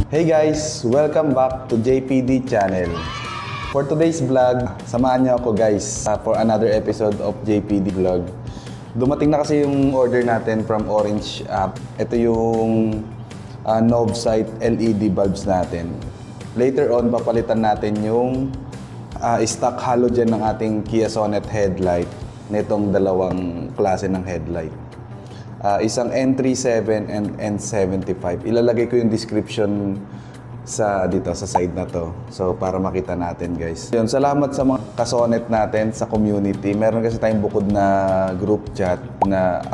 Hey guys! Welcome back to JPD channel. For today's vlog, samahan niyo ako guys for another episode of JPD vlog. Dumating na kasi yung order natin from Orange App. Ito yung Novesight LED bulbs natin. Later on, papalitan natin yung stock halogen ng ating Kia Sonet headlight nitong dalawang klase ng headlight. Isang N37 and N75. Ilalagay ko yung description dito sa side na to. So para makita natin guys. Yun, salamat sa mga kasonet natin sa community. Meron kasi tayong bukod na group chat na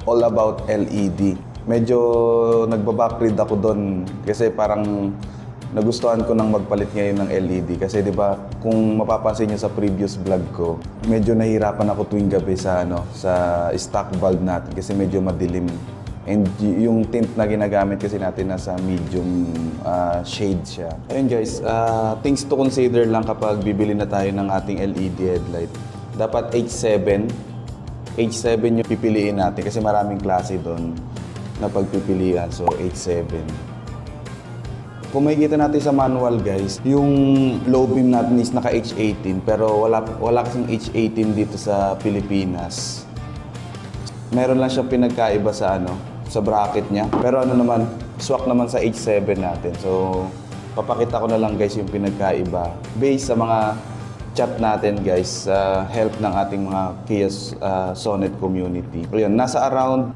all about LED. Medyo nagbabackread ako doon kasi parang nagustuhan ko nang magpalit ngayon ng LED kasi 'di ba kung mapapansin niyo sa previous vlog ko, medyo nahihirapan ako tuwing gabi sa stock bulb natin kasi medyo madilim. And yung tint na ginagamit kasi natin nasa medium shade siya. Ayun guys, things to consider lang kapag bibili na tayo ng ating LED headlight. Dapat H7 yung pipiliin natin kasi maraming klase doon na pagpipilian. So H7. Kung makikita natin sa manual guys, yung low beam natin is naka H18 pero wala kasing H18 dito sa Pilipinas. Meron lang siyang pinagkaiba sa bracket niya. Pero naman, swak naman sa H7 natin. So, papakita ko na lang guys yung pinagkaiba. Based sa mga chat natin guys, sa help ng ating mga Kia Sonet community. Ayun, nasa around,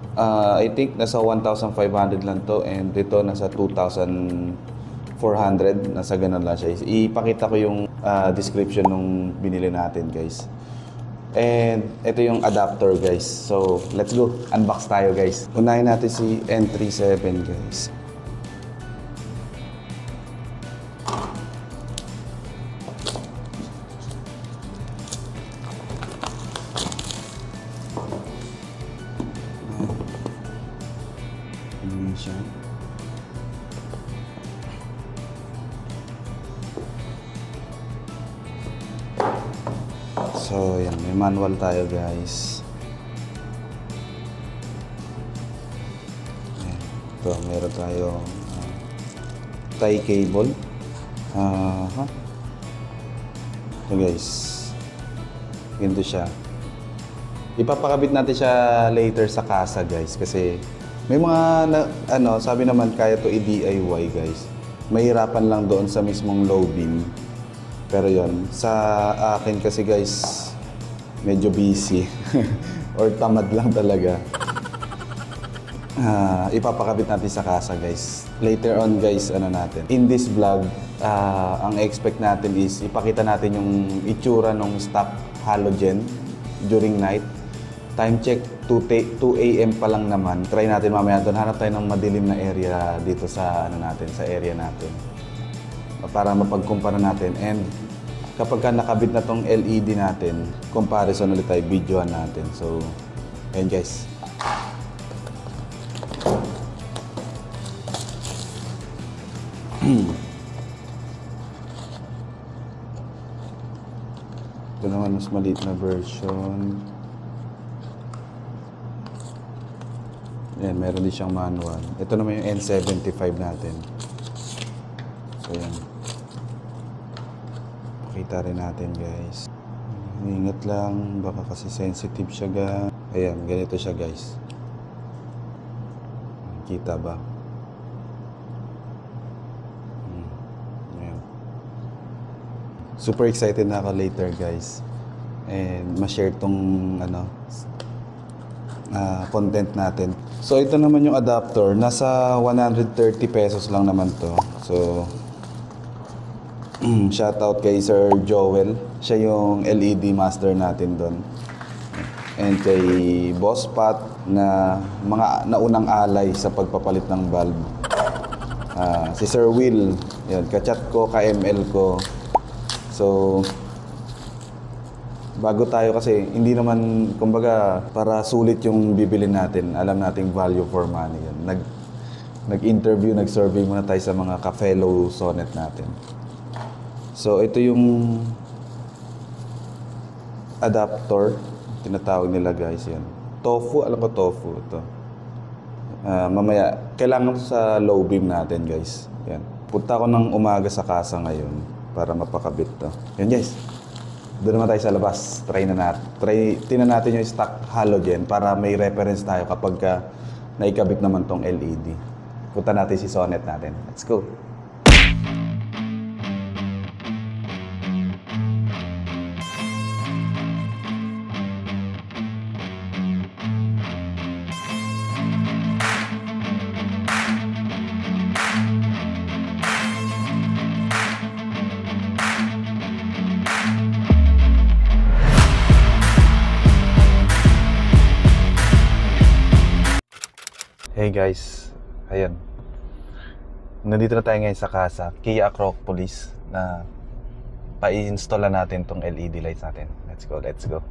I think nasa 1,500 lang to and dito nasa 2,400, nasa ganun lang siya. Ipakita ko yung description nung binili natin guys. And ito yung adapter guys. So, let's go. Unbox tayo guys. Unahin natin si N37 guys. Ayan siya. So, yan. May manual tayo, guys. Ayan. Ito, meron tayo tie cable. Ito, guys. Ganito siya. Ipapakabit natin siya later sa kasa, guys. Kasi may mga, sabi naman kaya to i-DIY, guys. Mahirapan lang doon sa mismong low beam. Pero yon sa akin kasi guys, medyo busy or tamad lang talaga. Ipapakabit natin sa kasa guys. Later on guys, in this vlog, ang expect natin is ipakita natin yung itsura ng stock halogen during night. Time check, 2 AM pa lang naman. Try natin mamaya doon. Hanap tayo ng madilim na area dito sa sa area natin. Para mapagkumpara natin. And kapag nakabit na tong LED natin, comparison ulit tayo, videoan natin. So, ayun guys. Ito naman mas maliit na version. Ayan, meron din siyang manual. Ito naman yung N75 natin. So, ayan. Pakita rin natin guys. Ingat lang, baka kasi sensitive siya Ayan, ganito siya guys. Kita ba? Ayan. Super excited na ako later guys. And ma-share tong content natin. So ito naman yung adapter. Nasa 130 pesos lang naman to. So shoutout kay Sir Joel. Siya yung LED master natin doon. And kay Boss Pat na mga naunang alay sa pagpapalit ng bulb. Si Sir Will, yan, kachat ko, ka-ML ko. So, bago tayo kasi, hindi naman, kumbaga, para sulit yung bibilin natin. Alam nating value for money yan. Nag-interview, nag-survey muna tayo sa mga ka-fellow Sonet natin. So, ito yung adapter. Tinatawag nila guys yan. Tofu, alam ko tofu ito. Mamaya, kailangan sa low beam natin guys. Yan. Punta ako ng umaga sa casa ngayon para mapakabit to. Yan guys. Doon naman tayo sa labas. Tingnan natin yung stock halogen para may reference tayo kapag naikabit naman tong LED. Punta natin si Sonet natin. Let's go. Hey guys, ayan. Nandito na tayo ngayon sa casa, Kia Acropolis, na pa-i-install na natin tong LED lights natin. Let's go, let's go.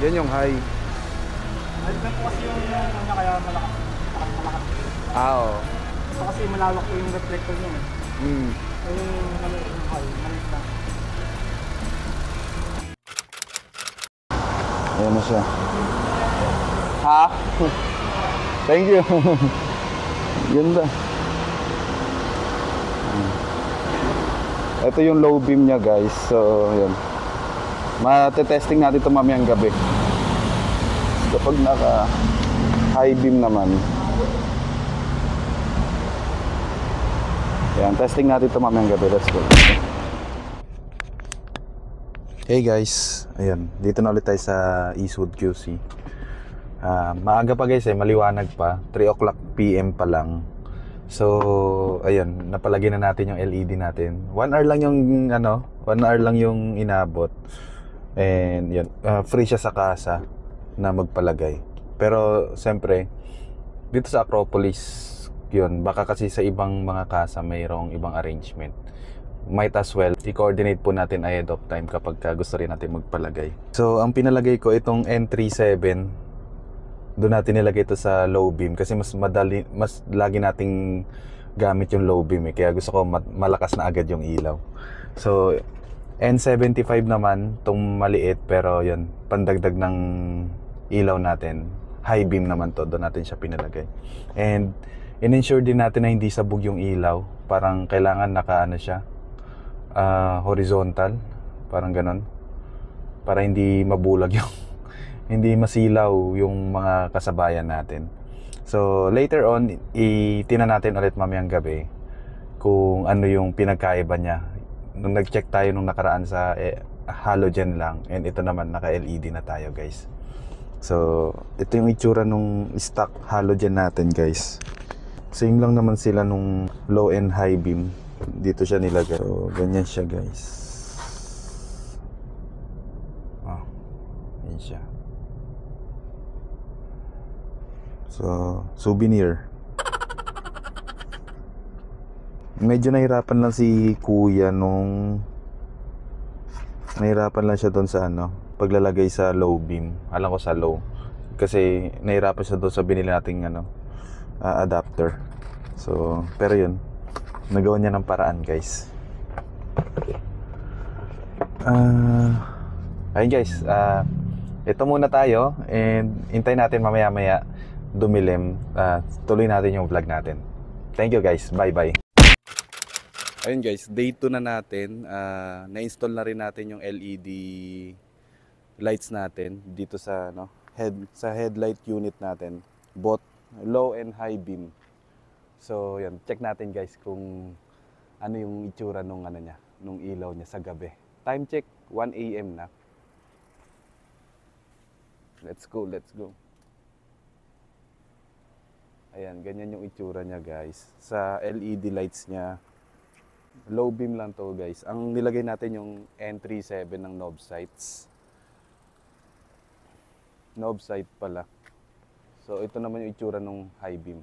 Yan yung high. Alban po kasi yung ano kaya malakas. Oo. So kasi malawak po yung reflector niya. Hmm. Yung maliit lang. Ayan na siya. Ha? Thank you. Ganda. Ito yung low beam niya guys. So, ayan. Matetesting natin ito mamayang gabi. Kapag naka high beam naman. Ayan, testing natin ito mamayang gabi. Let's go. Hey guys, ayan, dito na ulit tayo sa Eastwood QC. Maaga pa guys maliwanag pa, 3 o'clock PM pa lang. So, ayan, napalagay na natin yung LED natin. 1 hour lang yung 1 hour lang yung inabot. And yan, free siya sa casa na magpalagay. Pero siyempre, dito sa Acropolis, yun, baka kasi sa ibang mga casa mayroong ibang arrangement. Might as well, i-coordinate po natin ahead of time kapag gusto rin natin magpalagay. So, ang pinalagay ko itong N37, doon natin nilagay ito sa low beam kasi mas lagi nating gamit yung low beam kaya gusto ko malakas na agad yung ilaw. So, N75 naman, itong maliit pero yun, pandagdag ng ilaw natin. High beam naman to, doon natin siya pinalagay. And in-ensure din natin na hindi sabog yung ilaw. Parang kailangan siya, horizontal, parang ganon. Para hindi mabulag yung, hindi masilaw yung mga kasabayan natin. So later on, itinan natin ulit mamayang gabi kung ano yung pinagkaiba niya. Nung nag-check tayo nung nakaraan sa halogen lang, and ito naman naka-LED na tayo guys. So ito yung itsura nung stock halogen natin guys. Same lang naman sila nung low and high beam. Dito siya nilagay. So ganyan siya guys. Yan siya. So souvenir. Medyo nahirapan lang si kuya nung nahirapan lang siya doon sa paglalagay sa low beam. Alam ko sa low kasi nahirapan siya doon sa binili nating adapter. So pero yun, nagawa niya ng paraan guys. Ayun guys, ito muna tayo and hintayin natin mamaya dumilim. Tuloy natin yung vlog natin. Thank you guys, bye bye. Ayun guys, day 2 na natin. Na-install na rin natin yung LED lights natin dito sa sa headlight unit natin, both low and high beam. So yan, check natin guys kung ano yung itsura nung nung ilaw niya sa gabi. Time check 1 AM na. Let's go, let's go. Ayan, ganyan yung itsura niya guys. Sa LED lights niya, Low beam lang to guys. Ang nilagay natin yung N37 ng knob sights. Knob sight pala. So ito naman yung itsura ng high beam.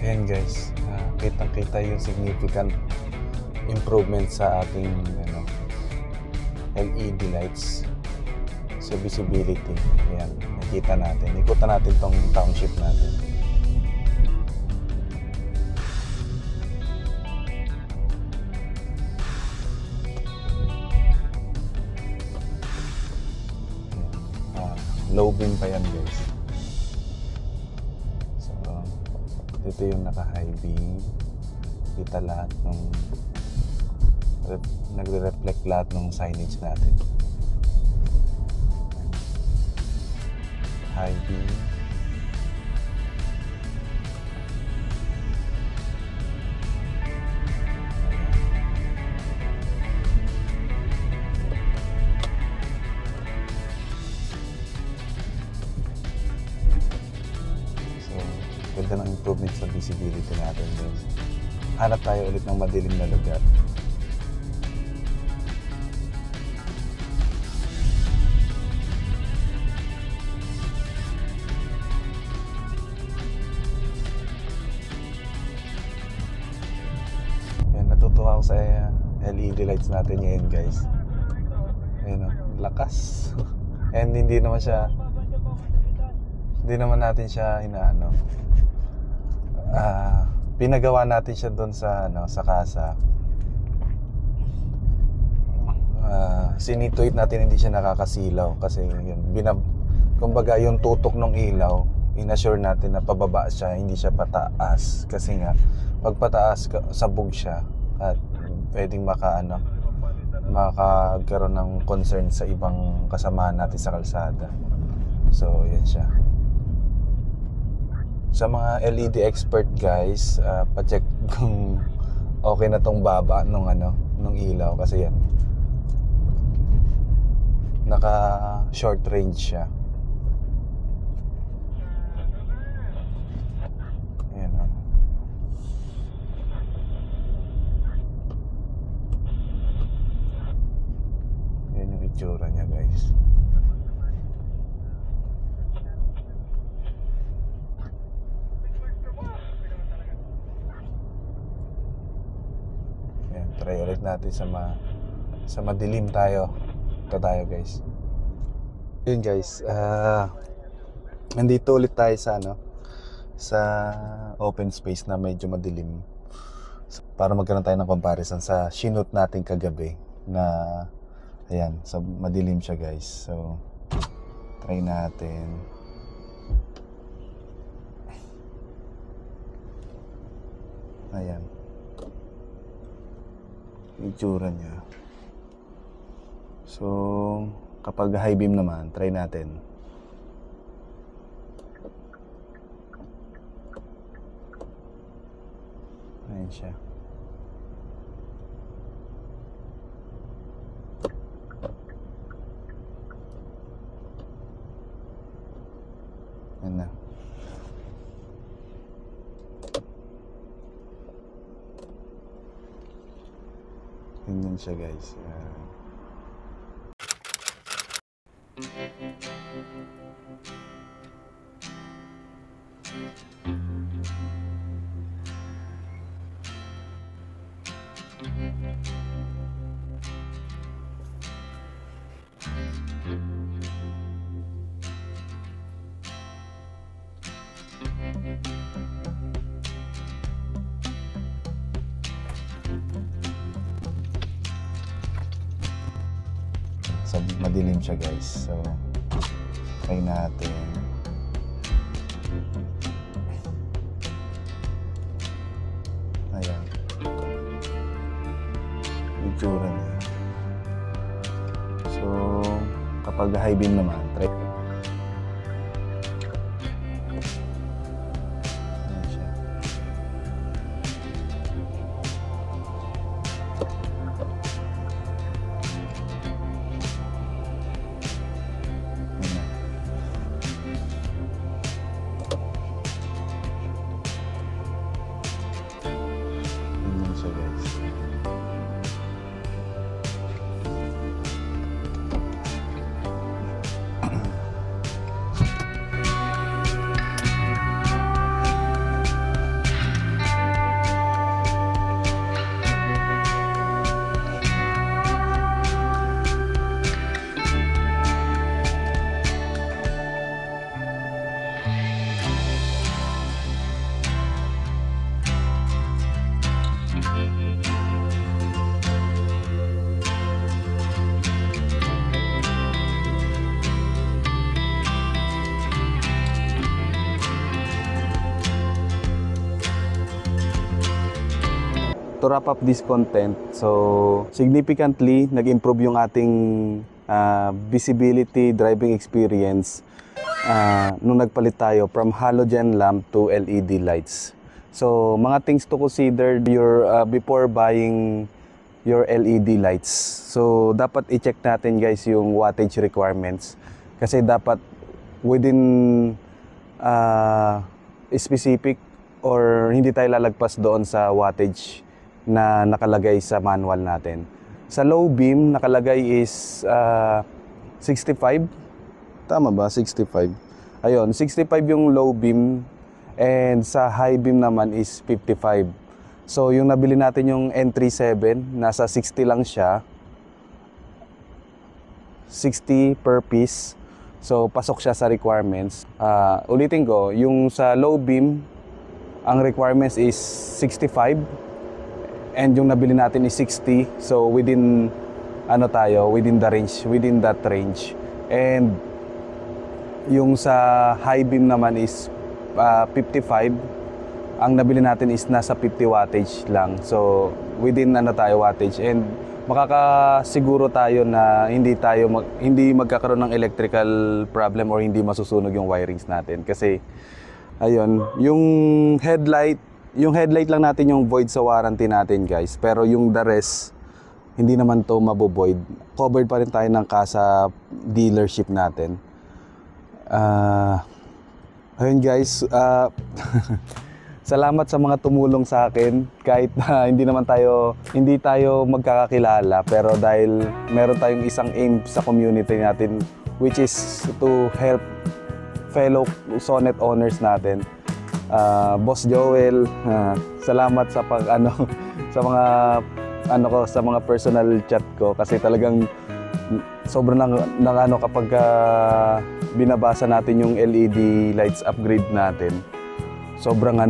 Ayan guys, kitang-kita yung significant improvement sa ating LED lights sa visibility. Ayan, nakita natin. Ikutan natin tong township natin. Low beam pa yan guys. Ito yung naka-high beam. Kita lahat ng nagre-reflect lahat ng signage natin. High beam. Ganda ng improvement sa visibility natin guys. Hanap tayo ulit ng madilim na lugar. Yan, natutuwa ako sa LED lights natin ngayon guys. Ayun o, lakas. And hindi naman natin siya pinagawa natin siya doon sa sa casa. Sinituit natin, hindi siya nakakasilaw kasi yun, kumbaga yung tutok ng ilaw, inassure natin na pababa siya, hindi siya pataas kasi nga pag pataas sabog siya at pwedeng makagkaroon ng concern sa ibang kasamahan natin sa kalsada. So yan siya. Sa mga LED expert guys, pa-check kung okay na tong baba nung ilaw kasi yan. Naka short range siya. Ayan o. Yan yung itsura niya guys. Try ulit natin sa madilim tayo. Ito tayo guys. Yun guys, nandito ulit tayo sa open space na medyo madilim para magkaroon tayo ng comparison sa shinoot natin kagabi na ayan, sa madilim siya guys. So try natin. Ayan itsura niya. So kapag high beam naman, try natin. Ayan siya. Ayan na. Ganyan siya guys. So, madilim siya guys. So, try natin. Ayan. Itsura niya. So, kapag high beam naman, try. Ayan siya. Ayan. Ayan siya guys. To wrap up this content, so significantly nag-improve yung ating visibility, driving experience nung nagpalit tayo from halogen lamp to LED lights. So mga things to consider before buying your LED lights. So dapat i-check natin guys yung wattage requirements kasi dapat within specific or hindi tayo lalagpas doon sa wattage na nakalagay sa manual natin. Sa low beam, nakalagay is 65. Tama ba? 65. Ayun, 65 yung low beam and sa high beam naman is 55. So yung nabili natin yung N37, nasa 60 lang siya. 60 per piece. So pasok siya sa requirements. Ulitin ko, yung sa low beam, ang requirements is 65. And yung nabili natin is 60. So within within the range, within that range. And yung sa high beam naman is 55. Ang nabili natin is nasa 50 wattage lang. So within wattage, and makakasiguro tayo na hindi magkakaroon ng electrical problem or hindi masusunog yung wirings natin kasi ayun, yung headlight lang natin yung void sa warranty natin guys. Pero yung the rest, hindi naman to mabovoid. Covered pa rin tayo ng kasa dealership natin. Ayun guys, salamat sa mga tumulong sa akin. Kahit hindi tayo magkakakilala. Pero dahil meron tayong isang aim sa community natin, which is to help fellow Sonet owners natin. Boss Joel, salamat sa sa mga personal chat ko kasi talagang sobrang kapag binabasa natin yung LED lights upgrade natin. Sobrang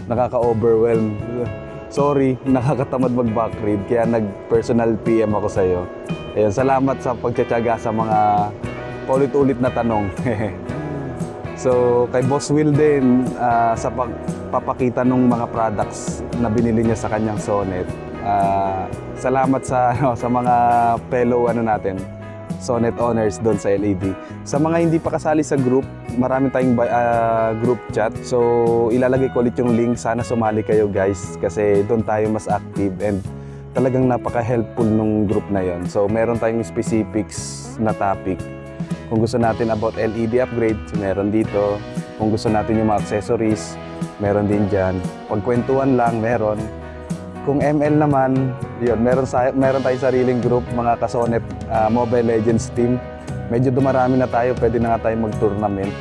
nakaka-overwhelm. Sorry, nakakatamad mag-backread kaya nag-personal PM ako sa iyo. Ayun, salamat sa pagtitiyaga sa mga paulit-ulit na tanong. So, kay Boss Will din, sa pagpapakita ng mga products na binili niya sa kanyang Sonet. Salamat sa mga fellow Sonet owners doon sa LED. Sa mga hindi pa kasali sa group, marami tayong group chat. So, ilalagay ko ulit yung link. Sana sumali kayo guys kasi doon tayo mas active and talagang napaka-helpful nung group na yon. So, meron tayong specifics na topic. Kung gusto natin about LED upgrade, meron dito. Kung gusto natin yung mga accessories, meron din dyan. Pagkwentuhan lang, meron. Kung ML naman, yun, meron tayong sariling group, mga Kasonet Mobile Legends team. Medyo dumarami na tayo, pwede na nga tayo mag-tournament.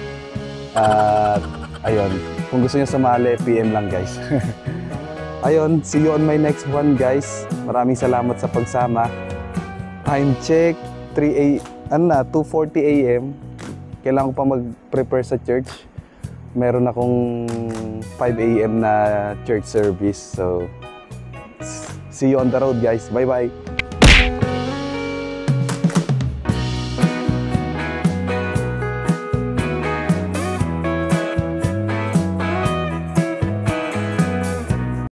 Ayun, kung gusto nyo sumali, PM lang guys. Ayun, see you on my next one guys. Maraming salamat sa pagsama. Time check, 2:40 AM. Kailangan ko pa mag-prepare sa church. Meron akong 5 AM na church service. So, see you on the road guys. Bye-bye.